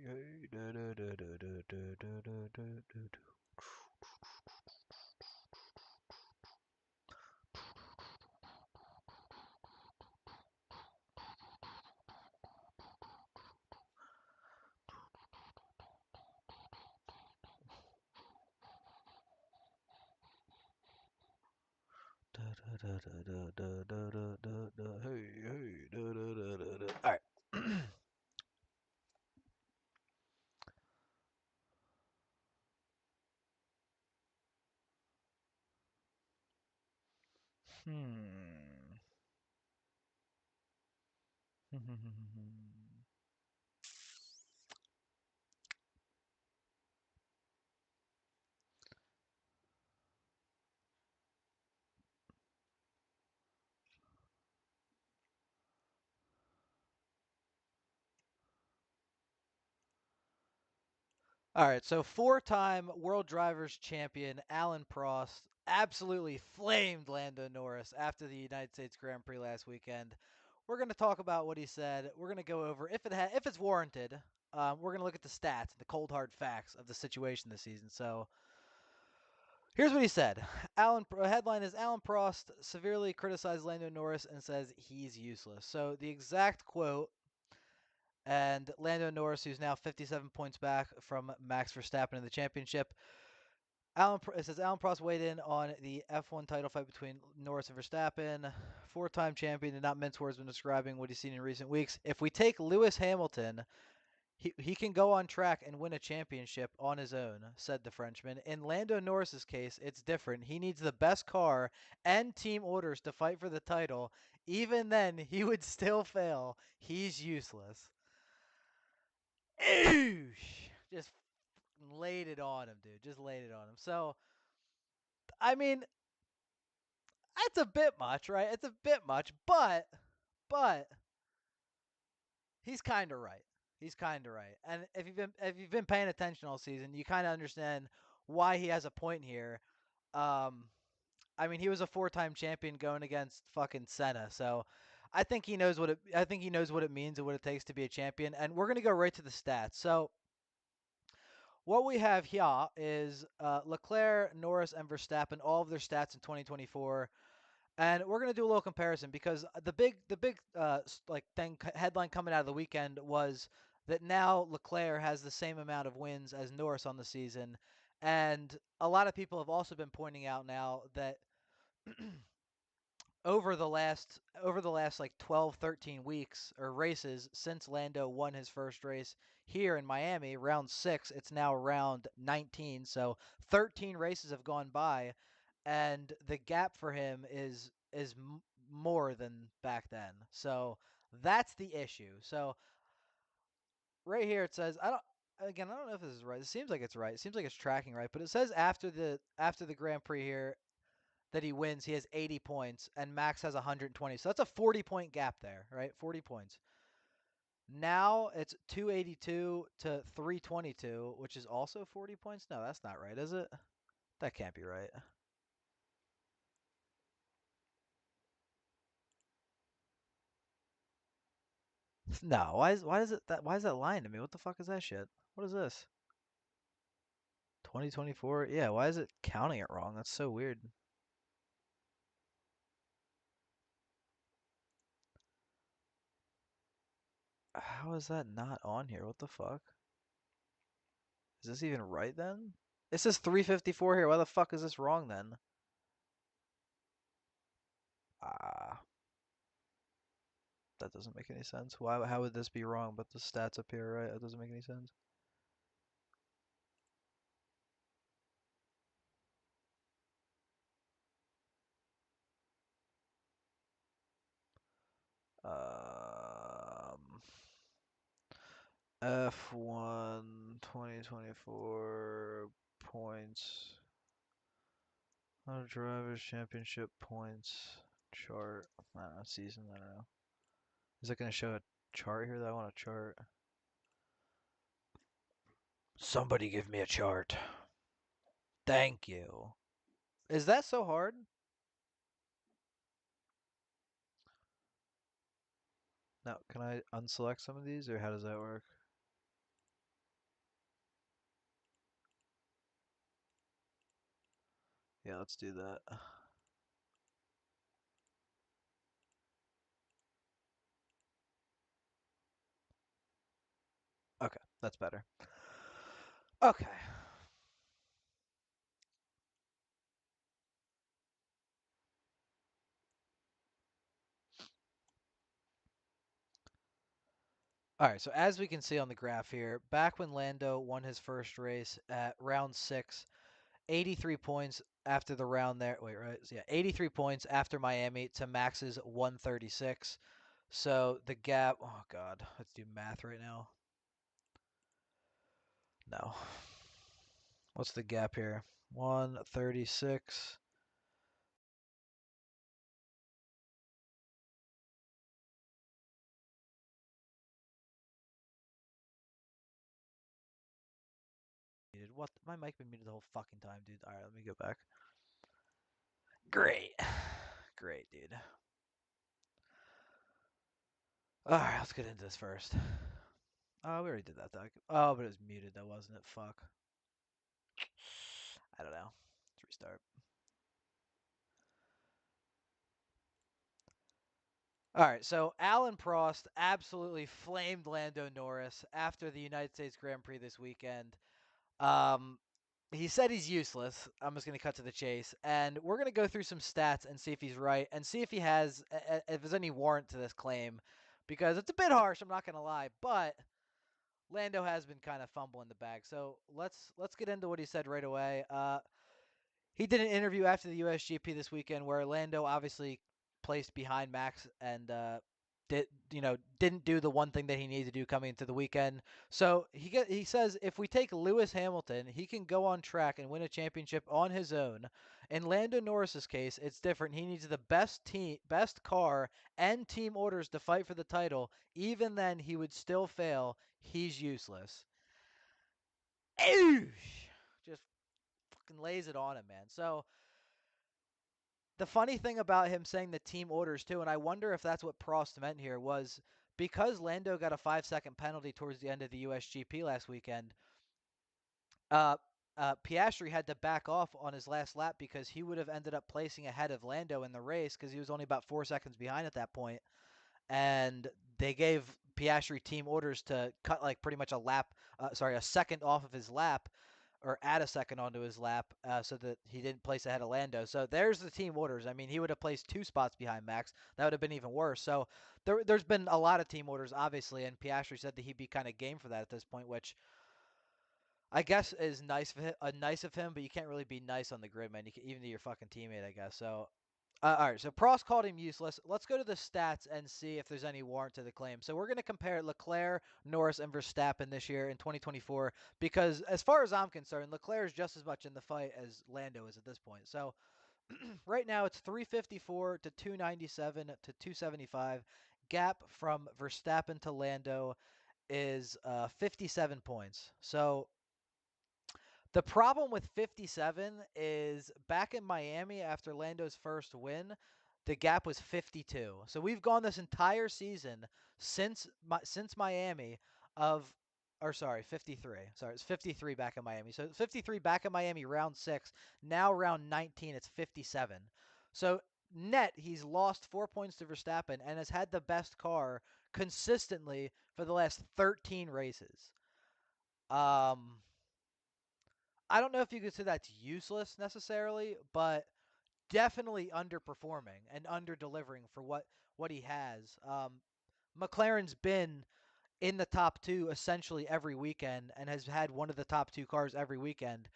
hey, da da da da da da da da da da. Da da da da da da da da da. Hey, hey, da da da da da. All right. Hmm. All right, so four-time World Drivers' Champion Alan Prost absolutely flamed Lando Norris after the United States Grand Prix last weekend. We're going to talk about what he said. We're going to go over if it's warranted. We're going to look at the stats, the cold hard facts of the situation this season. So here's what he said. Headline is Alan Prost severely criticized Lando Norris and says he's useless. So the exact quote. And Lando Norris, who's now 57 points back from Max Verstappen in the championship. It says Alan Prost weighed in on the F1 title fight between Norris and Verstappen. Four-time champion did not mince words when describing what he's seen in recent weeks. If we take Lewis Hamilton, he can go on track and win a championship on his own, said the Frenchman. In Lando Norris's case, it's different. He needs the best car and team orders to fight for the title. Even then, he would still fail. He's useless. Oosh! Just laid it on him, dude. Just laid it on him. So, I mean, that's a bit much, right? It's a bit much, but he's kind of right. He's kind of right. And if you've been paying attention all season, you kind of understand why he has a point here. Um, I mean, he was a four-time champion going against fucking Senna, so I think he knows what it means and what it takes to be a champion. And we're gonna go right to the stats. So what we have here is Leclerc, Norris, and Verstappen, all of their stats in 2024, and we're gonna do a little comparison because the big headline coming out of the weekend was that now Leclerc has the same amount of wins as Norris on the season, and a lot of people have also been pointing out now that over the last like 12 13 weeks or races since Lando won his first race here in Miami, round 6, it's now round 19, so 13 races have gone by and the gap for him is more than back then. So that's the issue. So right here it says I don't know if this is right. It seems like it's right. It seems like it's tracking right, but it says after the Grand Prix here that he wins, he has 80 points, and Max has 120. So that's a 40-point gap there, right? 40 points. Now it's 282 to 322, which is also 40 points. No, that's not right, is it? That can't be right. No, why is that lying to me? What the fuck is that shit? What is this? 2024? Yeah, why is it counting it wrong? That's so weird. How is that not on here? What the fuck? Is this even right then? It says 354 here. Why the fuck is this wrong then? Ah, that doesn't make any sense. Why? How would this be wrong? But the stats up here, right? That doesn't make any sense. Um, F1 2024 points. Auto Drivers Championship points chart. I don't know, season. I don't know. Is it going to show a chart here that I want a chart? Somebody give me a chart. Thank you. Is that so hard? Now, can I unselect some of these, or how does that work? Yeah, let's do that. Okay, that's better. Okay. All right, so as we can see on the graph here, back when Lando won his first race at round 6, 83 points after the round there. Wait, right? Yeah, 83 points after Miami to Max's 136. So the gap, oh god, let's do math right now. No. What's the gap here? 136. What? My mic been muted the whole fucking time, dude. All right, let me go back. Great. Great, dude. All right, let's get into this first. Oh, we already did that, Doc. Oh, but it was muted, though, wasn't it? Fuck. I don't know. Let's restart. All right, so Alan Prost absolutely flamed Lando Norris after the United States Grand Prix this weekend. Um, he said he's useless. I'm just going to cut to the chase, and we're going to go through some stats and see if he's right, and see if he has, if there's any warrant to this claim, because it's a bit harsh. I'm not going to lie, but Lando has been kind of fumbling the bag. So let's get into what he said right away. He did an interview after the USGP this weekend where Lando obviously placed behind Max and didn't do the one thing that he needed to do coming into the weekend. So he says if we take Lewis Hamilton, he can go on track and win a championship on his own. In Lando Norris's case, it's different. He needs the best car, and team orders to fight for the title. Even then, he would still fail. He's useless. Eesh! Just fucking lays it on him, man. So the funny thing about him saying the team orders too, and I wonder if that's what Prost meant here, was because Lando got a 5-second penalty towards the end of the USGP last weekend. Uh, Piastri had to back off on his last lap because he would have ended up placing ahead of Lando in the race because he was only about 4 seconds behind at that point. And they gave Piastri team orders to cut like pretty much a second off of his lap, or add a second onto his lap, so that he didn't place ahead of Lando. So there's the team orders. I mean, he would have placed 2 spots behind Max. That would have been even worse. So there's been a lot of team orders, obviously, and Piastri said that he'd be kind of game for that at this point, which I guess is nice of him, but you can't really be nice on the grid, man. Even to your fucking teammate, I guess. So all right, so Prost called him useless. Let's go to the stats and see if there's any warrant to the claim. So we're going to compare Leclerc, Norris, and Verstappen this year in 2024 because, as far as I'm concerned, Leclerc is just as much in the fight as Lando is at this point. So right now it's 354 to 297 to 275. Gap from Verstappen to Lando is 57 points. So the problem with 57 is back in Miami after Lando's first win, the gap was 52. So we've gone this entire season since Miami of or sorry, 53. Sorry, it's 53 back in Miami. So 53 back in Miami round 6. Now round 19 it's 57. So net he's lost 4 points to Verstappen and has had the best car consistently for the last 13 races. Um I don't know if you could say that's useless necessarily, but definitely underperforming and under delivering for what he has. McLaren's been in the top two essentially every weekend and has had one of the top two cars every weekend.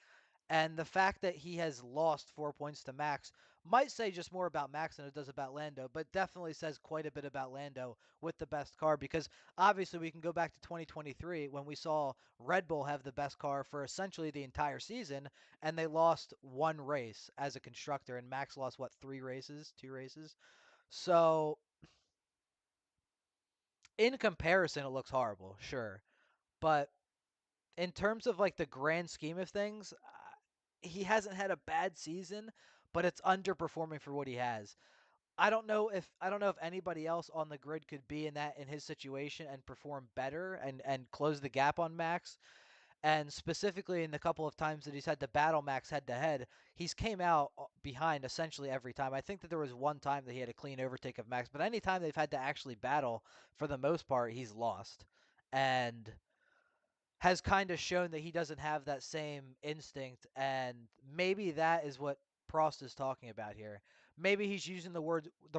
And the fact that he has lost 4 points to Max might say just more about Max than it does about Lando, but definitely says quite a bit about Lando with the best car because obviously we can go back to 2023 when we saw Red Bull have the best car for essentially the entire season and they lost one race as a constructor and Max lost what, 3 races, 2 races. So in comparison it looks horrible, sure. But in terms of like the grand scheme of things, he hasn't had a bad season, but it's underperforming for what he has. I don't know if anybody else on the grid could be in his situation and perform better and close the gap on Max. And specifically in the couple of times that he's had to battle Max head to head, he's came out behind essentially every time. I think that there was one time that he had a clean overtake of Max, but any time they've had to actually battle, for the most part, he's lost. And has kind of shown that he doesn't have that same instinct, and maybe that is what Prost is talking about here. Maybe he's using the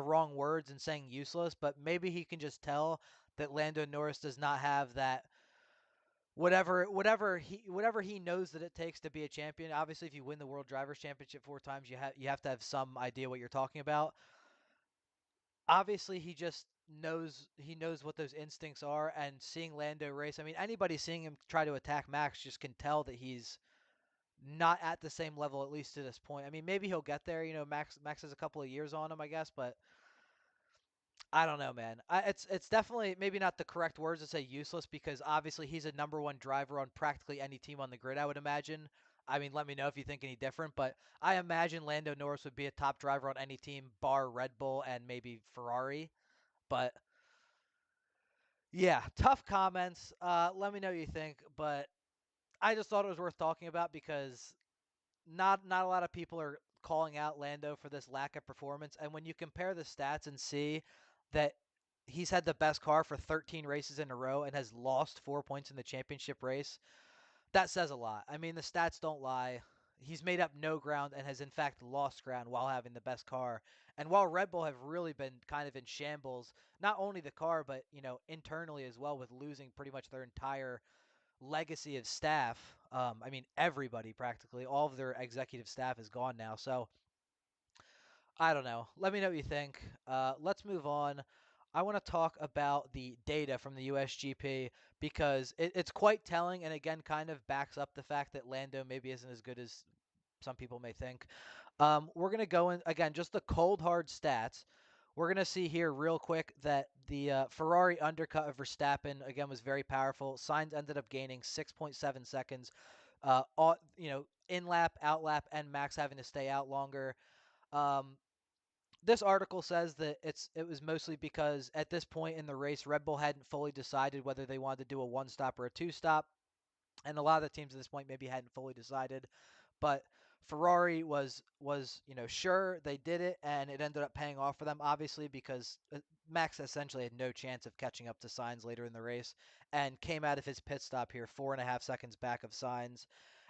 wrong words and saying useless, but maybe he can just tell that Lando Norris does not have that whatever he knows that it takes to be a champion. Obviously, if you win the World Drivers' Championship 4 times, you have to have some idea what you're talking about. Obviously, he knows what those instincts are, and seeing Lando race, I mean, anybody seeing him try to attack Max just can tell that he's not at the same level, at least to this point. I mean, maybe he'll get there. Max has a couple of years on him, I guess, but I don't know, man. It's definitely maybe not the correct words to say useless, because obviously he's a number one driver on practically any team on the grid, I would imagine. I mean, let me know if you think any different, but I imagine Lando Norris would be a top driver on any team, bar Red Bull and maybe Ferrari. But yeah, tough comments. Let me know what you think, but I just thought it was worth talking about because not a lot of people are calling out Lando for this lack of performance. And when you compare the stats and see that he's had the best car for 13 races in a row and has lost 4 points in the championship race, that says a lot. I mean, the stats don't lie. He's made up no ground and has in fact lost ground while having the best car. And while Red Bull have really been kind of in shambles, not only the car but internally as well, with losing pretty much their entire legacy of staff. I mean, everybody practically, all of their executive staff is gone now. So I don't know. Let me know what you think. Let's move on. I want to talk about the data from the USGP because it's quite telling, and again, kind of backs up the fact that Lando maybe isn't as good as some people may think. We're going to go in, again, just the cold hard stats. We're going to see here real quick that the Ferrari undercut of Verstappen, again, was very powerful. Sainz ended up gaining 6.7 seconds. In lap, out lap, and Max having to stay out longer. Um, this article says that it was mostly because at this point in the race, Red Bull hadn't fully decided whether they wanted to do a one stop or a two stop, and a lot of the teams at this point maybe hadn't fully decided. But Ferrari was sure they did it, and it ended up paying off for them, obviously, because Max essentially had no chance of catching up to Sainz later in the race, and came out of his pit stop here 4.5 seconds back of Sainz.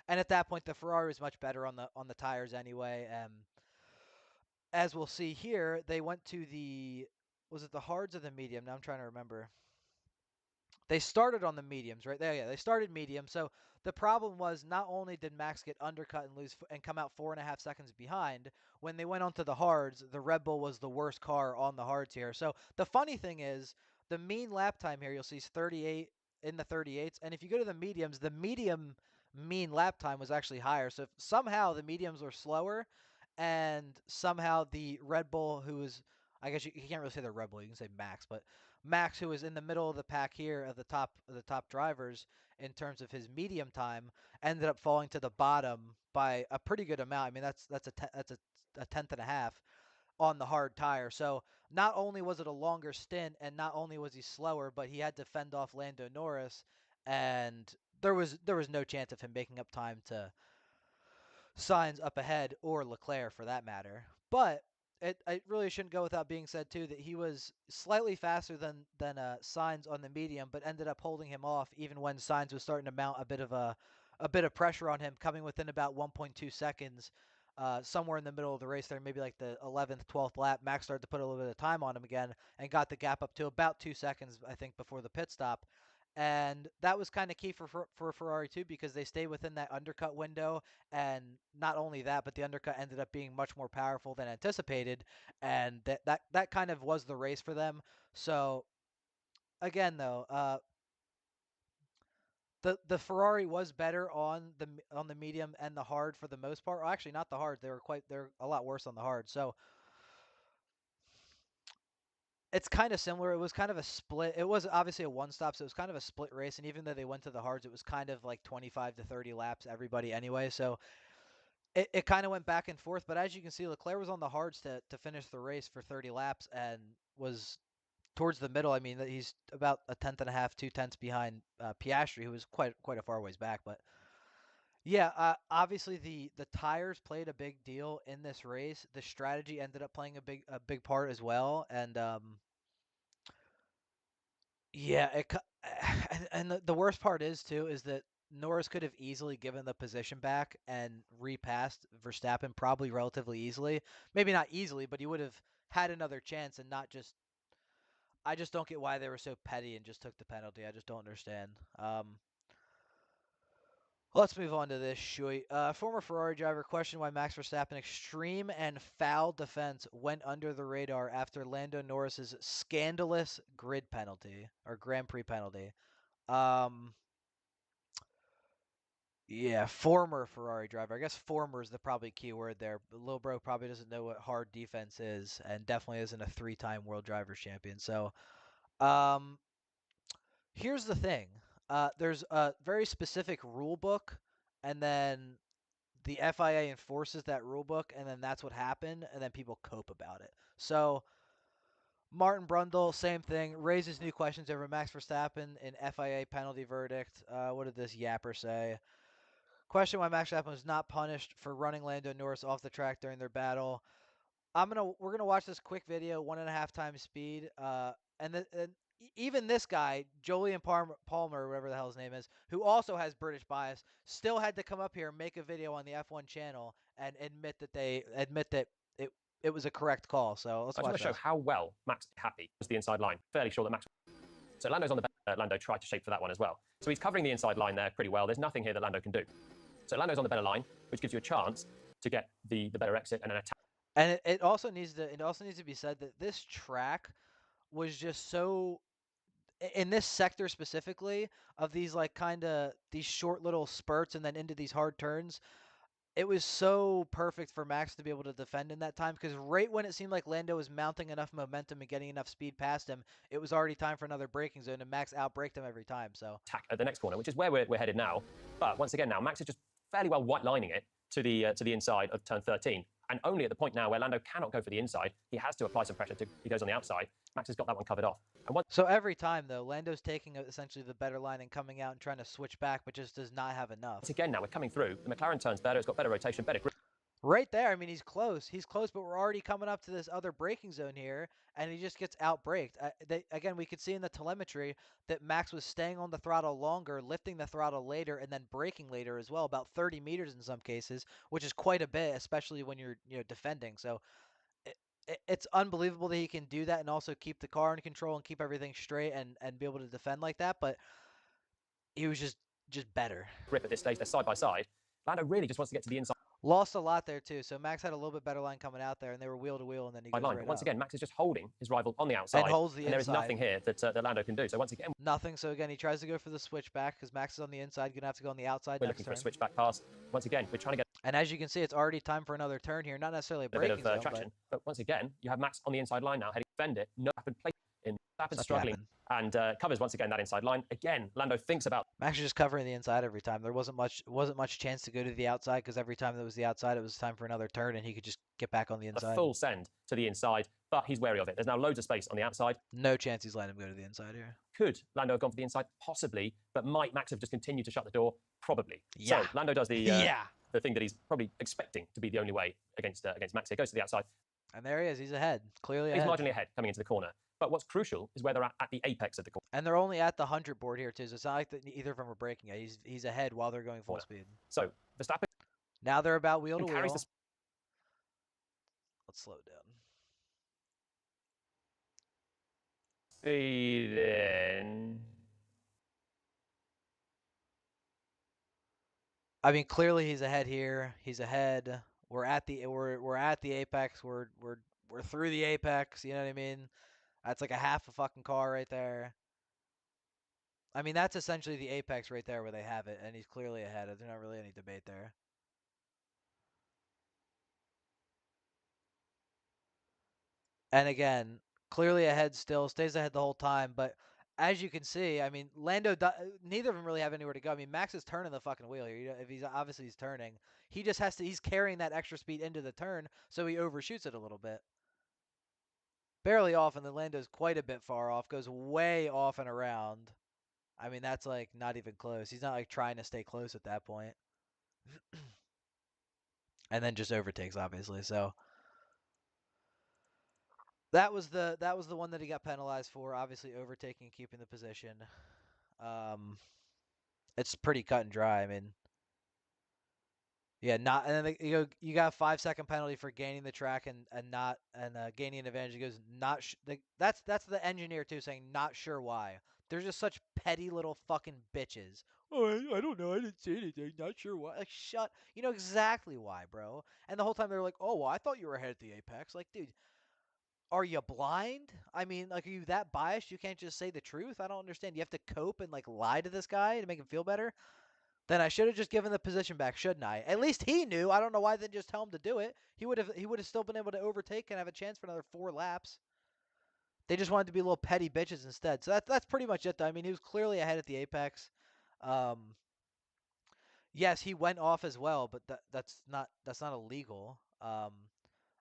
And at that point, the Ferrari was much better on the tires anyway. As we'll see here, they went to the was it the hards or the medium? Now I'm trying to remember. They started on the mediums, right? Yeah, they started medium. So the problem was not only did Max get undercut and lose and come out 4.5 seconds behind, when they went onto the hards, the Red Bull was the worst car on the hards here. So the funny thing is, the mean lap time here you'll see is 38 in the 38s, and if you go to the mediums, the medium mean lap time was actually higher. So if somehow the mediums were slower, and somehow the Red Bull, who was, I guess you can't really say the Red Bull, you can say Max, but Max, who was in the middle of the pack here of the top drivers in terms of his medium time, ended up falling to the bottom by a pretty good amount. I mean, that's a tenth and a half on the hard tire. So not only was it a longer stint, and not only was he slower, but he had to fend off Lando Norris, and there was no chance of him making up time to Sainz up ahead, or Leclerc for that matter. But it really shouldn't go without being said too that he was slightly faster than Sainz on the medium, but ended up holding him off even when Sainz was starting to mount a bit of pressure on him, coming within about 1.2 seconds. Somewhere in the middle of the race there, maybe like the 11th, 12th lap, Max started to put a little bit of time on him again and got the gap up to about 2 seconds, I think, before the pit stop. And that was kind of key for Ferrari too, because they stayed within that undercut window, and not only that, but the undercut ended up being much more powerful than anticipated, and that kind of was the race for them. So again, though, the Ferrari was better on the medium and the hard for the most part. Well, actually, not the hard. They're a lot worse on the hard. So it's kind of similar. It was kind of a split. It was obviously a one stop, so it was kind of a split race. And even though they went to the hards, it was kind of like 25 to 30 laps, everybody anyway. So it kind of went back and forth. But as you can see, Leclerc was on the hards to finish the race for 30 laps and was towards the middle. I mean, he's about a tenth and a half, 2 tenths behind Piastri, who was quite a far ways back. But yeah, obviously the tires played a big deal in this race. The strategy ended up playing a big part as well, and yeah, and the worst part is too is that Norris could have easily given the position back and repassed Verstappen probably relatively easily. Maybe not easily, but he would have had another chance and not just. I just don't get why they were so petty and just took the penalty. I just don't understand. Let's move on to this, Shui. Former Ferrari driver questioned why Max Verstappen extreme and foul defense went under the radar after Lando Norris's scandalous grid penalty or Grand Prix penalty. Um, yeah, former Ferrari driver. I guess former is the probably key word there. Lil Bro probably doesn't know what hard defense is, and definitely isn't a 3-time World Drivers Champion. So, um, here's the thing. There's a very specific rule book, and then the FIA enforces that rule book, and then that's what happened, and then people cope about it. So Martin Brundle, same thing, raises new questions over Max Verstappen in FIA penalty verdict. What did this yapper say? Question why Max Verstappen was not punished for running Lando Norris off the track during their battle. We're gonna watch this quick video, 1.5 times speed. And even this guy, Jolyon Palmer, whatever the hell his name is, who also has British bias, still had to come up here and make a video on the F1 channel and admit that it was a correct call. So let's I just watch want to show this. how well Max happy was the inside line. Fairly sure that Max. So Lando's on the Lando tried to shape for that one as well. So he's covering the inside line there pretty well. There's nothing here that Lando can do. So Lando's on the better line, which gives you a chance to get the better exit and an attack. And it also needs to be said that this track was just so in this sector specifically of these like kind of these short little spurts and then into these hard turns. It was so perfect for Max to be able to defend in that time because right when it seemed like Lando was mounting enough momentum and getting enough speed past him, it was already time for another braking zone, and Max outbraked him every time. So attack at the next corner, which is where we're headed now. But once again, now Max is just fairly well white lining it to the inside of turn 13. And only at the point now where Lando cannot go for the inside, he has to apply some pressure. He goes on the outside. Max has got that one covered off. And so every time though, Lando's taking essentially the better line and coming out and trying to switch back, but just does not have enough. once again, now we're coming through. The McLaren turns better. It's got better rotation, better grip. Right there. I mean, he's close. He's close, but we're already coming up to this other braking zone here, and he just gets outbraked. Again, we could see in the telemetry that Max was staying on the throttle longer, lifting the throttle later, and then braking later as well, about 30 meters in some cases, which is quite a bit, especially when you're defending. So it's unbelievable that he can do that and also keep the car in control and keep everything straight and be able to defend like that. But he was just better. Grip at this stage, they're side by side. Lando really just wants to get to the inside. Lost a lot there too. So Max had a little bit better line coming out there, and they were wheel to wheel, and then he goes line. right But once up. again, Max is just holding his rival on the outside, and holds the and there is inside. nothing here that Lando can do. So once again, nothing. So again, he tries to go for the switchback because Max is on the inside. Gonna have to go on the outside. We're looking for a switchback pass. Once again, we're trying to get. And as you can see, it's already time for another turn here. Not necessarily a bit of zone, traction, but once again, you have Max on the inside line now, heading to defend it. No happen play in. Verstappen struggling and covers once again that inside line. Again, Lando thinks about. Max is just covering the inside every time. There wasn't much chance to go to the outside because every time there was the outside, it was time for another turn, and he could just get back on the inside. A full send to the inside, but he's wary of it. There's now loads of space on the outside. No chance he's letting him go to the inside here. Could Lando have gone for the inside? Possibly, but might Max have just continued to shut the door? Probably. Yeah. So Lando does the the thing that he's probably expecting to be the only way against Max here. Goes to the outside. And there he is. He's ahead. Clearly ahead. He's marginally ahead coming into the corner. But what's crucial is where they're at the apex of the corner. And they're only at the 100 board here too, so it's not like either of them are braking yet. He's ahead while they're going full speed. So Verstappen. Now they're about wheel to wheel. Let's slow it down. Speed in. I mean, clearly he's ahead here. He's ahead. We're at the apex. We're through the apex. You know what I mean? That's like a half a fucking car right there. I mean, that's essentially the apex right there where they have it, and he's clearly ahead. There's not really any debate there. And again, clearly ahead still, stays ahead the whole time, but as you can see, I mean, Lando, neither of them really have anywhere to go. I mean, Max is turning the fucking wheel here. If he's obviously he's turning, he just has to. He's carrying that extra speed into the turn, so he overshoots it a little bit. barely off, and then Lando's quite a bit far off, goes way off and around. I mean, that's like not even close. He's not like trying to stay close at that point. And then just overtakes, obviously. So that was the one that he got penalized for, obviously overtaking, keeping the position. Um, it's pretty cut and dry. I mean, yeah, not and then you got a 5 second penalty for gaining the track and not and gaining an advantage. He goes not that's the engineer too saying not sure why. They're just such petty little fucking bitches. Oh, I don't know. I didn't say anything. Not sure why. Like shut. You know exactly why, bro. And the whole time they're like, oh well, I thought you were ahead at the apex. Like, dude, are you blind? I mean, like, are you that biased? You can't just say the truth. I don't understand. You have to cope and like lie to this guy to make him feel better. Then I should have just given the position back, shouldn't I? At least he knew. I don't know why they didn't just tell him to do it. He would have still been able to overtake and have a chance for another 4 laps. They just wanted to be little petty bitches instead. So that's pretty much it. Though. I mean, he was clearly ahead at the apex. Um, yes, he went off as well, but that's not illegal.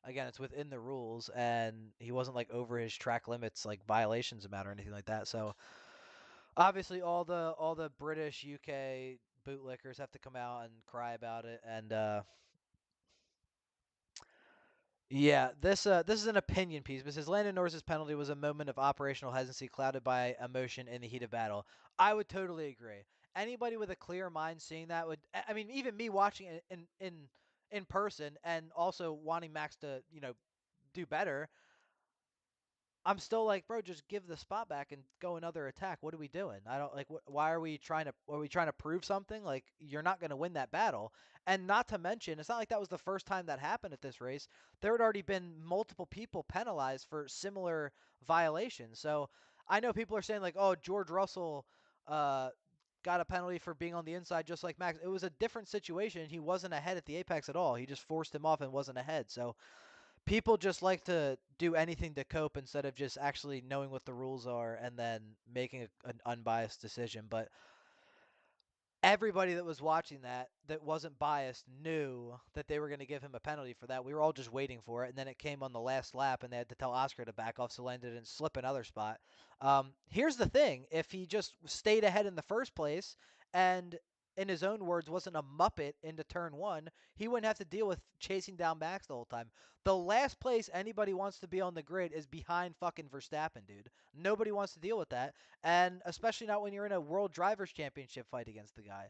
Again, it's within the rules, and he wasn't like over his track limits, like violations amount or anything like that. So obviously, all the British, UK bootlickers have to come out and cry about it, and yeah, this is an opinion piece. But says Lando Norris's penalty was a moment of operational hesitancy clouded by emotion in the heat of battle. I would totally agree. Anybody with a clear mind seeing that would, I mean, even me watching it in person and also wanting Max to do better. I'm still like, bro, just give the spot back and go another attack. What are we doing? I don't like. Why are we trying to? Are we trying to prove something? Like you're not going to win that battle. And not to mention, it's not like that was the first time that happened at this race. There had already been multiple people penalized for similar violations. So I know people are saying like, oh, George Russell got a penalty for being on the inside just like Max. It was a different situation. He wasn't ahead at the apex at all. He just forced him off and wasn't ahead. So people just like to do anything to cope instead of just actually knowing what the rules are and then making an unbiased decision. But everybody that was watching that wasn't biased knew that they were going to give him a penalty for that. We were all just waiting for it, and then it came on the last lap, and they had to tell Oscar to back off so Lando didn't slip another spot. Here's the thing: if he just stayed ahead in the first place, and in his own words, wasn't a muppet into turn one, he wouldn't have to deal with chasing down Max the whole time. The last place anybody wants to be on the grid is behind fucking Verstappen, dude. Nobody wants to deal with that, and especially not when you're in a World Drivers' Championship fight against the guy.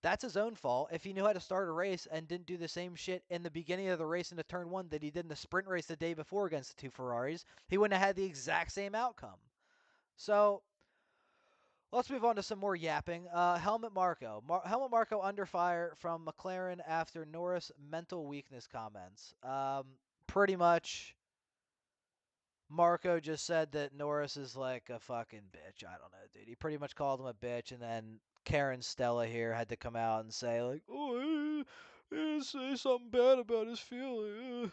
That's his own fault if he knew how to start a race and didn't do the same shit in the beginning of the race into turn one that he did in the sprint race the day before against the two Ferraris. He wouldn't have had the exact same outcome. So let's move on to some more yapping. Helmut Marko. Helmut Marko under fire from McLaren after Norris mental weakness comments. Pretty much Marco just said that Norris is like a fucking bitch. I don't know, dude. He pretty much called him a bitch, and then Karen Stella here had to come out and say like, "Oh, say something bad about his feeling."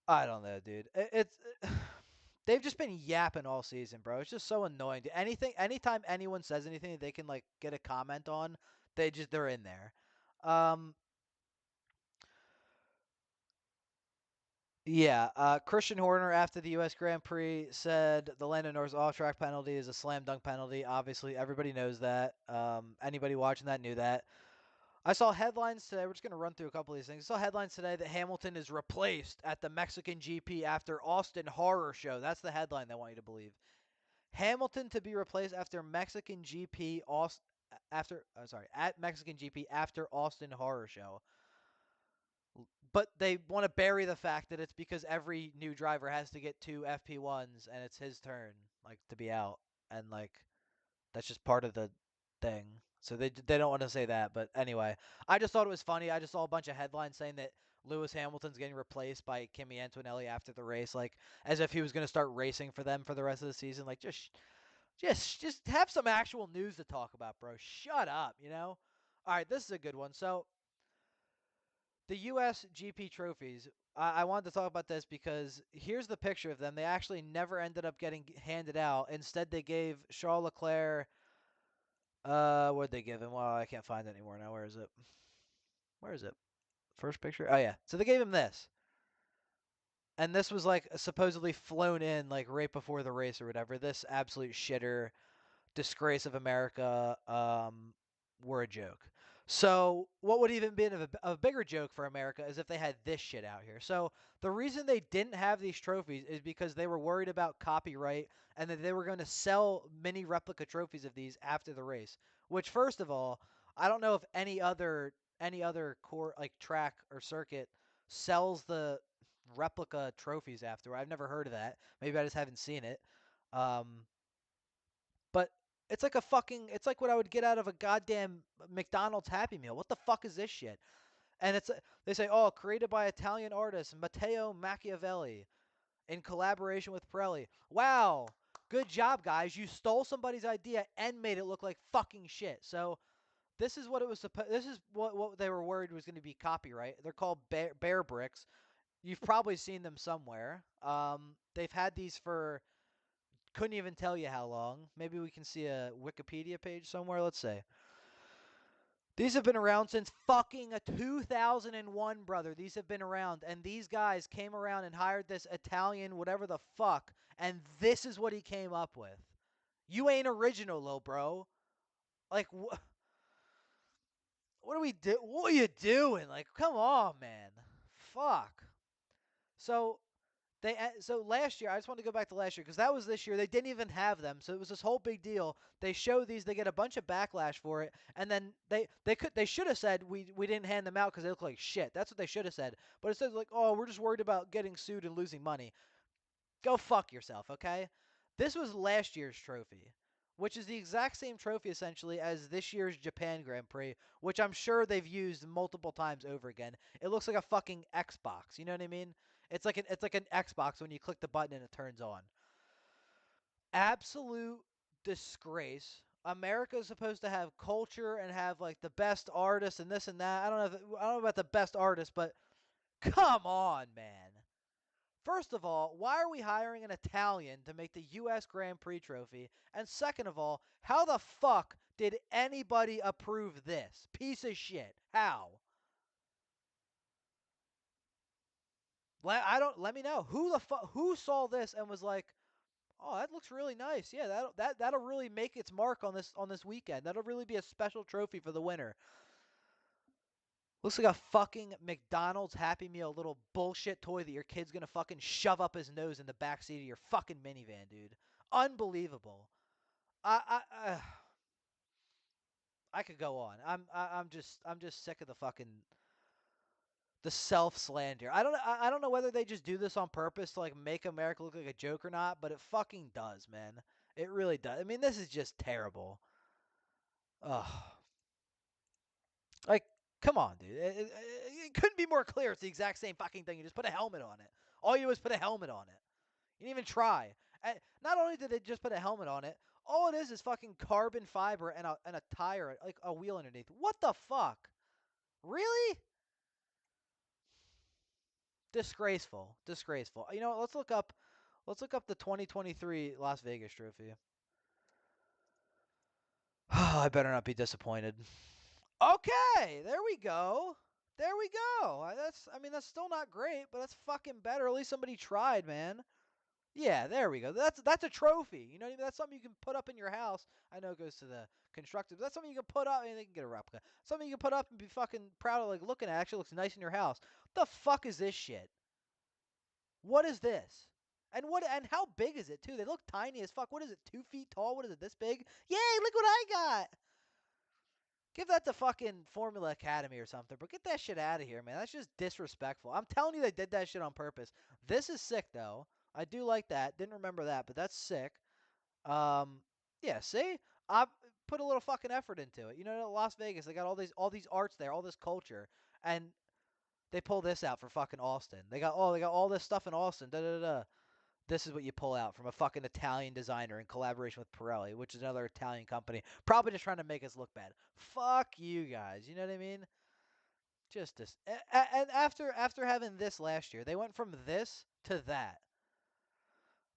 I don't know, dude. It's they've just been yapping all season, bro. It's just so annoying. Anytime anyone says anything they can like get a comment on, they're in there. Um, Yeah, Christian Horner after the U.S. Grand Prix said the Lando Norris off-track penalty is a slam dunk penalty. Obviously, everybody knows that. Anybody watching that knew that. I saw headlines today. We're just going to run through a couple of these things. I saw headlines today that Hamilton is replaced at the Mexican GP after Austin Horror Show. That's the headline they want you to believe. Hamilton to be replaced after Mexican GP at Mexican GP after Austin Horror Show. But they want to bury the fact that it's because every new driver has to get two FP1s and it's his turn like to be out, and like that's just part of the thing. So they don't want to say that, but anyway, I just thought it was funny. I just saw a bunch of headlines saying that Lewis Hamilton's getting replaced by Kimi Antonelli after the race, like as if he was going to start racing for them for the rest of the season. Like just have some actual news to talk about, bro. Shut up, you know. All right, this is a good one. So the U.S. GP trophies. I wanted to talk about this because here's the picture of them. They actually never ended up getting handed out. Instead, they gave Charles Leclerc. What'd they give him? Well, I can't find it anymore now. Where is it? Where is it? First picture. Oh yeah. So they gave him this. And this was like supposedly flown in like right before the race or whatever. This absolute shitter disgrace of America were a joke. So what would even been a bigger joke for America is if they had this shit out here. So the reason they didn't have these trophies is because they were worried about copyright and that they were going to sell mini replica trophies of these after the race. Which, first of all, I don't know if any other core like track or circuit sells the replica trophies after. I've never heard of that. Maybe I just haven't seen it. Um, but it's like what I would get out of a goddamn McDonald's Happy Meal. What the fuck is this shit? And they say, oh, created by Italian artist Matteo Machiavelli in collaboration with Pirelli. Wow, good job, guys. You stole somebody's idea and made it look like fucking shit. So this is what it was supposed. This is what they were worried was going to be copyright. They're called bear bricks. You've probably seen them somewhere. They've had these for couldn't even tell you how long. Maybe we can see a Wikipedia page somewhere. Let's say. These have been around since fucking 2001, brother. These have been around. And these guys came around and hired this Italian, whatever the fuck. And this is what he came up with. You ain't original, lil bro. Like, what are we do? What are you doing? Like, come on, man. Fuck. So so last year, I just want to go back to last year because that was this year. They didn't even have them, so it was this whole big deal. They show these, they get a bunch of backlash for it, and then they should have said we didn't hand them out because they look like shit. That's what they should have said. But it says like, oh, we're just worried about getting sued and losing money. Go fuck yourself, okay? This was last year's trophy, which is the exact same trophy essentially as this year's Japan Grand Prix, which I'm sure they've used multiple times over again. It looks like a fucking Xbox. You know what I mean? It's like an Xbox when you click the button and it turns on. Absolute disgrace. America is supposed to have culture and have like the best artists and this and that. I don't know about the best artists, but come on, man. First of all, why are we hiring an Italian to make the U.S. Grand Prix trophy? And second of all, how the fuck did anybody approve this piece of shit? How? Let me know who saw this and was like, "Oh, that looks really nice. Yeah, that'll really make its mark on this weekend. That'll really be a special trophy for the winner." Looks like a fucking McDonald's Happy Meal little bullshit toy that your kid's gonna fucking shove up his nose in the backseat of your fucking minivan, dude. Unbelievable. I I could go on. I'm just sick of the self slander. I don't know whether they just do this on purpose to like make America look like a joke or not, but it fucking does, man. It really does. I mean, this is just terrible. Ugh. Like, come on, dude. It couldn't be more clear. It's the exact same fucking thing. You just put a helmet on it. All you do is put a helmet on it. You didn't even try. And not only did they just put a helmet on it, all it is fucking carbon fiber and a tire, like a wheel underneath. What the fuck? Really? Disgraceful. Disgraceful. You know what? Let's look up the 2023 Las Vegas trophy. I better not be disappointed. Okay, there we go. There we go. That's still not great, but that's fucking better. At least somebody tried, man. Yeah, there we go. That's a trophy. You know what I mean? That's something you can put up in your house. I know it goes to the constructive. But that's something you can put up and they can get a replica. Something you can put up and be fucking proud of like looking at. It actually looks nice in your house. What the fuck is this shit? What is this? And how big is it too? They look tiny as fuck. What is it? 2 feet tall? What is it? This big? Yay! Look what I got. Give that to fucking Formula Academy or something. But get that shit out of here, man. That's just disrespectful. I'm telling you, they did that shit on purpose. This is sick though. I do like that. Didn't remember that, but that's sick. Um, yeah. See, I put a little fucking effort into it. You know, Las Vegas, they got all these arts there, all this culture, and they pull this out for fucking Austin. They got all this stuff in Austin. Da da da. This is what you pull out from a fucking Italian designer in collaboration with Pirelli, which is another Italian company, probably just trying to make us look bad. Fuck you guys. You know what I mean? Just this. And after having this last year, they went from this to that,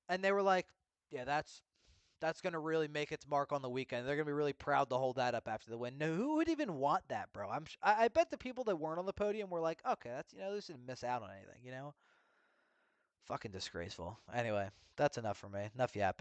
and they were like, yeah, that's gonna really make its mark on the weekend. They're gonna be really proud to hold that up after the win. No, who would even want that, bro? I bet the people that weren't on the podium were like, okay, that's, at least didn't miss out on anything. Fucking disgraceful. Anyway, that's enough for me. Enough yapping.